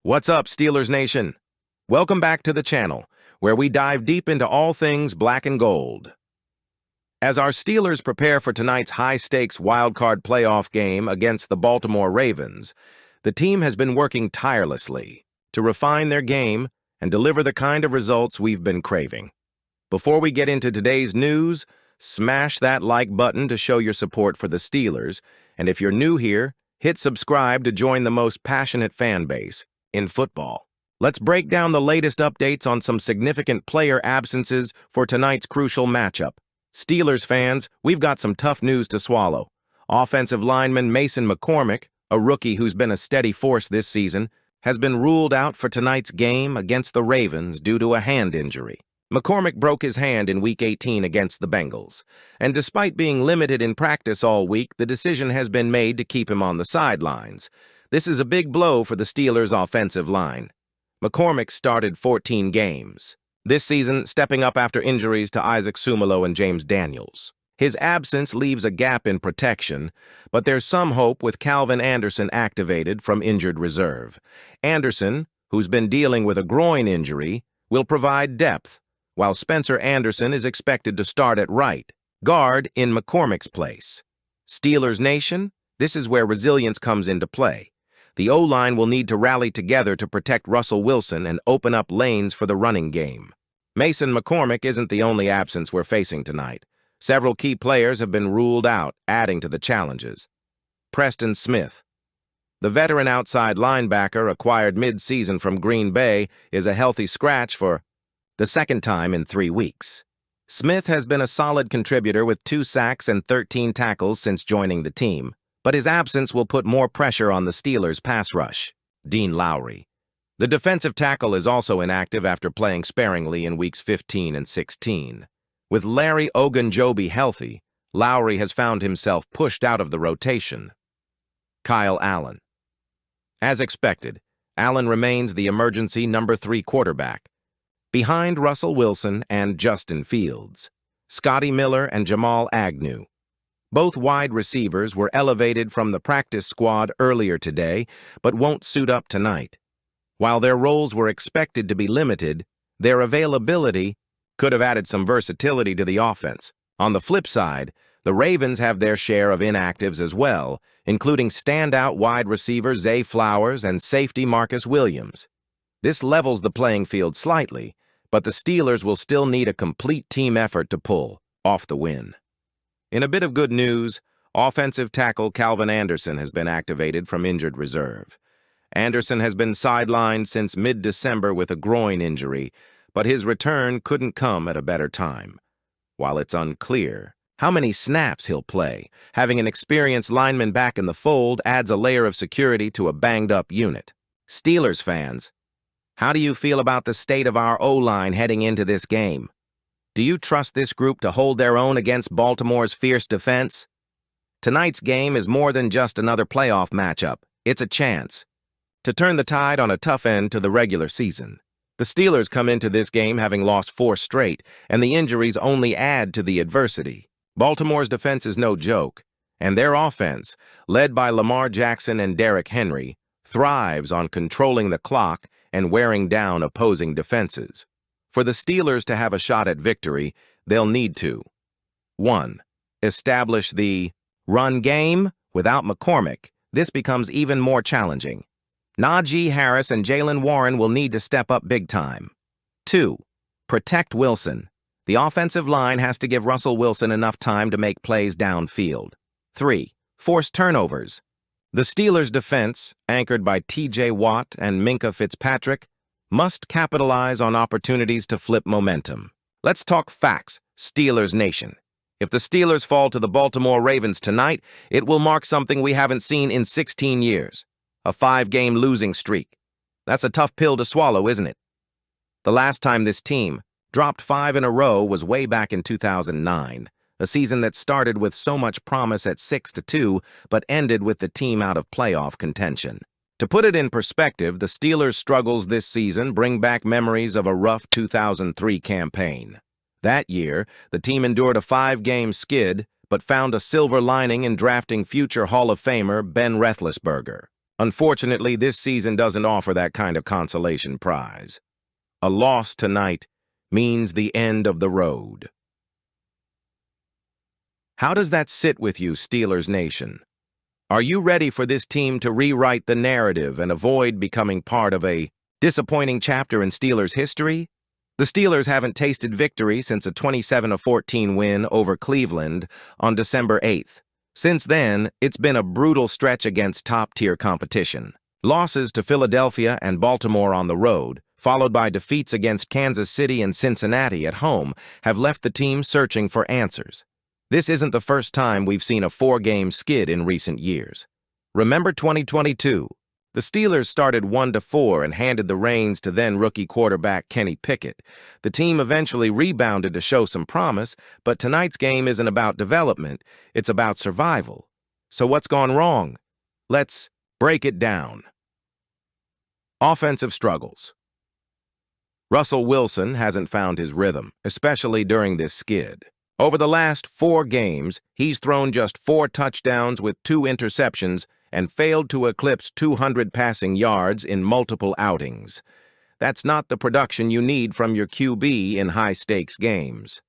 What's up, Steelers Nation? Welcome back to the channel, where we dive deep into all things black and gold. As our Steelers prepare for tonight's high-stakes wildcard playoff game against the Baltimore Ravens, the team has been working tirelessly to refine their game and deliver the kind of results we've been craving. Before we get into today's news, smash that like button to show your support for the Steelers, and if you're new here, hit subscribe to join the most passionate fan base in football. Let's break down the latest updates on some significant player absences for tonight's crucial matchup. Steelers fans, we've got some tough news to swallow. Offensive lineman Mason McCormick, a rookie who's been a steady force this season, has been ruled out for tonight's game against the Ravens due to a hand injury. McCormick broke his hand in Week 18 against the Bengals, and despite being limited in practice all week, the decision has been made to keep him on the sidelines. This is a big blow for the Steelers' offensive line. McCormick started 14 games this season, stepping up after injuries to Isaac Sumalo and James Daniels. His absence leaves a gap in protection, but there's some hope with Calvin Anderson activated from injured reserve. Anderson, who's been dealing with a groin injury, will provide depth, while Spencer Anderson is expected to start at right guard in McCormick's place. Steelers Nation, this is where resilience comes into play. The O-line will need to rally together to protect Russell Wilson and open up lanes for the running game. Mason McCormick isn't the only absence we're facing tonight. Several key players have been ruled out, adding to the challenges. Preston Smith, the veteran outside linebacker acquired mid-season from Green Bay, is a healthy scratch for the second time in 3 weeks. Smith has been a solid contributor with 2 sacks and 13 tackles since joining the team, but his absence will put more pressure on the Steelers' pass rush. Dean Lowry, the defensive tackle, is also inactive after playing sparingly in Weeks 15 and 16. With Larry Ogunjobi healthy, Lowry has found himself pushed out of the rotation. Kyle Allen. As expected, Allen remains the emergency number 3 quarterback, behind Russell Wilson and Justin Fields. Scotty Miller and Jamal Agnew, both wide receivers, were elevated from the practice squad earlier today, but won't suit up tonight. While their roles were expected to be limited, their availability could have added some versatility to the offense. On the flip side, the Ravens have their share of inactives as well, including standout wide receiver Zay Flowers and safety Marcus Williams. This levels the playing field slightly, but the Steelers will still need a complete team effort to pull off the win. In a bit of good news, offensive tackle Calvin Anderson has been activated from injured reserve. Anderson has been sidelined since mid-December with a groin injury, but his return couldn't come at a better time. While it's unclear how many snaps he'll play, having an experienced lineman back in the fold adds a layer of security to a banged-up unit. Steelers fans, how do you feel about the state of our O-line heading into this game? Do you trust this group to hold their own against Baltimore's fierce defense? Tonight's game is more than just another playoff matchup. It's a chance to turn the tide on a tough end to the regular season. The Steelers come into this game having lost 4 straight, and the injuries only add to the adversity. Baltimore's defense is no joke, and their offense, led by Lamar Jackson and Derrick Henry, thrives on controlling the clock and wearing down opposing defenses. For the Steelers to have a shot at victory, they'll need to 1. Establish the run game. Without McCormick, this becomes even more challenging. Najee Harris and Jaylen Warren will need to step up big time. 2. Protect Wilson. The offensive line has to give Russell Wilson enough time to make plays downfield. 3. Force turnovers. The Steelers' defense, anchored by T.J. Watt and Minkah Fitzpatrick, must capitalize on opportunities to flip momentum. Let's talk facts, Steelers Nation. If the Steelers fall to the Baltimore Ravens tonight, it will mark something we haven't seen in 16 years. A 5-game losing streak. That's a tough pill to swallow, isn't it? The last time this team dropped 5 in a row was way back in 2009, a season that started with so much promise at 6-2, but ended with the team out of playoff contention. To put it in perspective, the Steelers' struggles this season bring back memories of a rough 2003 campaign. That year, the team endured a 5-game skid, but found a silver lining in drafting future Hall of Famer Ben Roethlisberger. Unfortunately, this season doesn't offer that kind of consolation prize. A loss tonight means the end of the road. How does that sit with you, Steelers Nation? Are you ready for this team to rewrite the narrative and avoid becoming part of a disappointing chapter in Steelers history? The Steelers haven't tasted victory since a 27-14 win over Cleveland on December 8th. Since then, it's been a brutal stretch against top-tier competition. Losses to Philadelphia and Baltimore on the road, followed by defeats against Kansas City and Cincinnati at home, have left the team searching for answers. This isn't the first time we've seen a four-game skid in recent years. Remember 2022? The Steelers started 1-4 and handed the reins to then-rookie quarterback Kenny Pickett. The team eventually rebounded to show some promise, but tonight's game isn't about development, it's about survival. So what's gone wrong? Let's break it down. Offensive struggles. Russell Wilson hasn't found his rhythm, especially during this skid. Over the last 4 games, he's thrown just 4 touchdowns with 2 interceptions and failed to eclipse 200 passing yards in multiple outings. That's not the production you need from your QB in high-stakes games.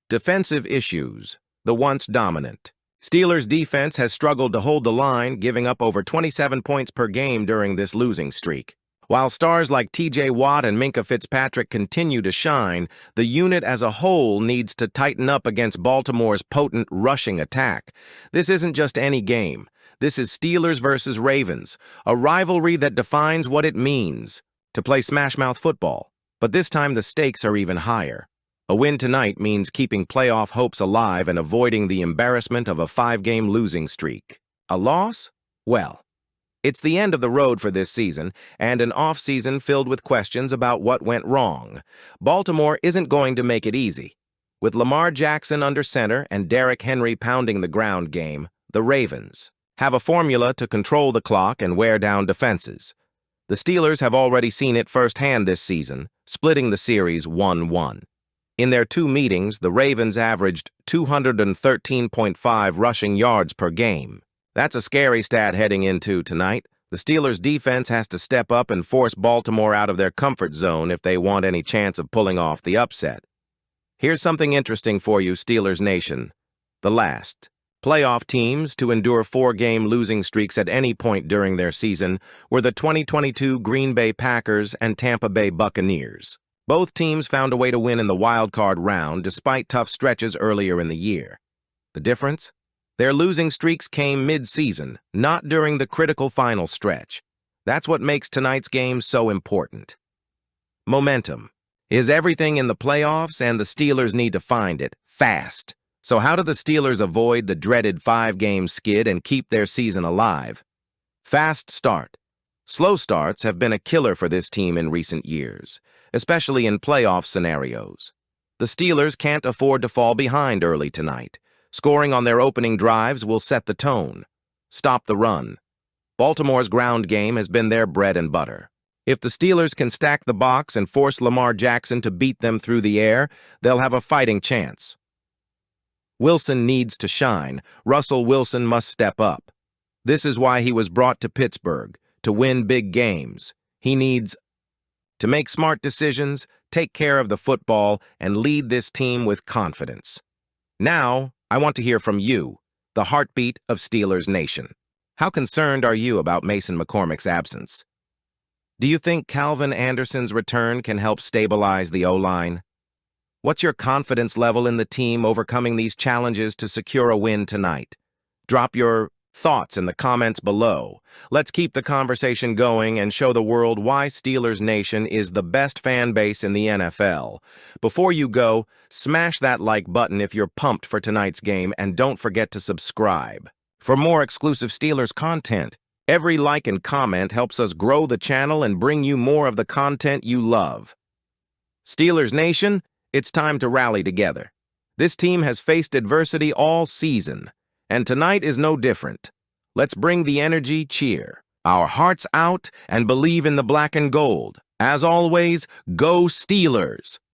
Defensive issues, the once dominant. Steelers' defense has struggled to hold the line, giving up over 27 points per game during this losing streak. While stars like T.J. Watt and Minkah Fitzpatrick continue to shine, the unit as a whole needs to tighten up against Baltimore's potent rushing attack. This isn't just any game. This is Steelers versus Ravens, a rivalry that defines what it means to play smash-mouth football. But this time the stakes are even higher. A win tonight means keeping playoff hopes alive and avoiding the embarrassment of a 5-game losing streak. A loss? Well, it's the end of the road for this season, and an off-season filled with questions about what went wrong. Baltimore isn't going to make it easy. With Lamar Jackson under center and Derrick Henry pounding the ground game, the Ravens have a formula to control the clock and wear down defenses. The Steelers have already seen it firsthand this season, splitting the series 1-1. In their 2 meetings, the Ravens averaged 213.5 rushing yards per game. That's a scary stat heading into tonight. The Steelers' defense has to step up and force Baltimore out of their comfort zone if they want any chance of pulling off the upset. Here's something interesting for you, Steelers Nation. The last playoff teams to endure 4-game losing streaks at any point during their season were the 2022 Green Bay Packers and Tampa Bay Buccaneers. Both teams found a way to win in the wild card round despite tough stretches earlier in the year. The difference? Their losing streaks came mid-season, not during the critical final stretch. That's what makes tonight's game so important. Momentum is everything in the playoffs, and the Steelers need to find it fast. So how do the Steelers avoid the dreaded 5-game skid and keep their season alive? Fast start. Slow starts have been a killer for this team in recent years, especially in playoff scenarios. The Steelers can't afford to fall behind early tonight. Scoring on their opening drives will set the tone. Stop the run. Baltimore's ground game has been their bread and butter. If the Steelers can stack the box and force Lamar Jackson to beat them through the air, they'll have a fighting chance. Wilson needs to shine. Russell Wilson must step up. This is why he was brought to Pittsburgh, to win big games. He needs to make smart decisions, take care of the football, and lead this team with confidence. Now, I want to hear from you, the heartbeat of Steelers Nation. How concerned are you about Mason McCormick's absence? Do you think Calvin Anderson's return can help stabilize the O-line? What's your confidence level in the team overcoming these challenges to secure a win tonight? Drop your thoughts in the comments below. Let's keep the conversation going and show the world why Steelers Nation is the best fan base in the NFL. Before you go, smash that like button if you're pumped for tonight's game, and don't forget to subscribe. For more exclusive Steelers content, every like and comment helps us grow the channel and bring you more of the content you love. Steelers Nation, it's time to rally together. This team has faced adversity all season, and tonight is no different. Let's bring the energy, cheer our hearts out, and believe in the black and gold. As always, go Steelers!